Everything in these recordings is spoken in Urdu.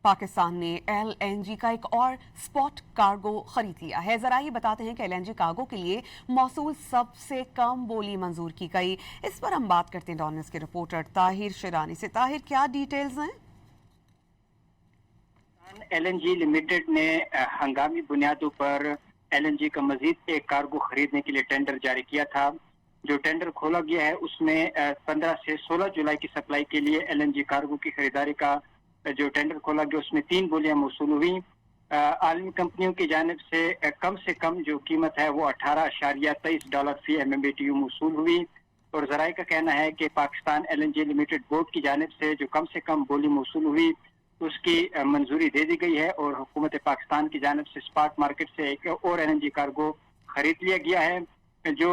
پاکستان نے LNG کا ایک اور سپاٹ کارگو خرید لیا ہے. ذرا یہ بتاتے ہیں کہ LNG کارگو کے لیے موصول سب سے کم بولی منظور کی گئی. اس پر ہم بات کرتے ہیں ڈان نیوز کے رپورٹر طاہر شیرانی سے. طاہر، کیا ڈیٹیلز ہیں؟ LNG لمیٹڈ نے ہنگامی بنیادوں پر LNG کا مزید ایک کارگو خریدنے کے لیے ٹینڈر جاری کیا تھا. جو ٹینڈر کھولا گیا ہے اس میں 15 سے 16 جولائی کی سپلائی کے لیے LNG کارگو کی خریداری کا جو ٹینڈر کھولا گیا اس میں 3 بولیاں موصول ہوئی. عالمی کمپنیوں کی جانب سے کم جو قیمت ہے وہ $18.23 فی MMBTU موصول ہوئی. اور ذرائع کا کہنا ہے کہ پاکستان LNG لمیٹڈ بورڈ کی جانب سے جو کم سے کم بولی موصول ہوئی اس کی منظوری دے دی گئی ہے اور حکومت پاکستان کی جانب سے اسپاٹ مارکیٹ سے ایک اور LNG کارگو خرید لیا گیا ہے. جو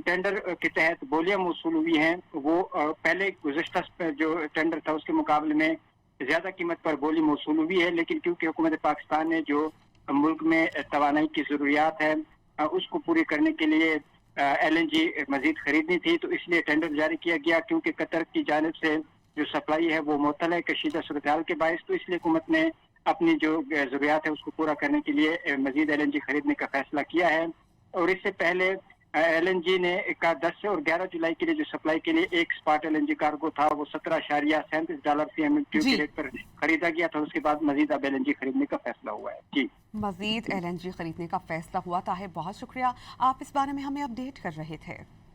ٹینڈر کے تحت بولیاں موصول ہوئی ہیں وہ پہلے گزشتہ جو ٹینڈر تھا اس کے مقابلے میں زیادہ قیمت پر بولی موصول ہوئی ہے، لیکن کیونکہ حکومت پاکستان نے جو ملک میں توانائی کی ضروریات ہے اس کو پوری کرنے کے لیے LNG مزید خریدنی تھی، تو اس لیے ٹینڈر جاری کیا گیا. کیونکہ قطر کی جانب سے جو سپلائی ہے وہ معطل ہے کشیدہ صورتحال کے باعث، تو اس لیے حکومت نے اپنی جو ضروریات ہے اس کو پورا کرنے کے لیے مزید LNG خریدنے کا فیصلہ کیا ہے. اور اس سے پہلے LNG نے 10 اور 11 جولائی کے لیے جو سپلائی کے لیے ایک سپاٹ LNG کارگو تھا وہ $17.37 فی MMBTU کے ریٹ پر خریدا گیا تھا. اس کے بعد مزید اب LNG خریدنے کا فیصلہ ہوا ہے. جی، مزید LNG خریدنے کا فیصلہ ہوا. طاہر، بہت شکریہ، آپ اس بارے میں ہمیں اپڈیٹ کر رہے تھے.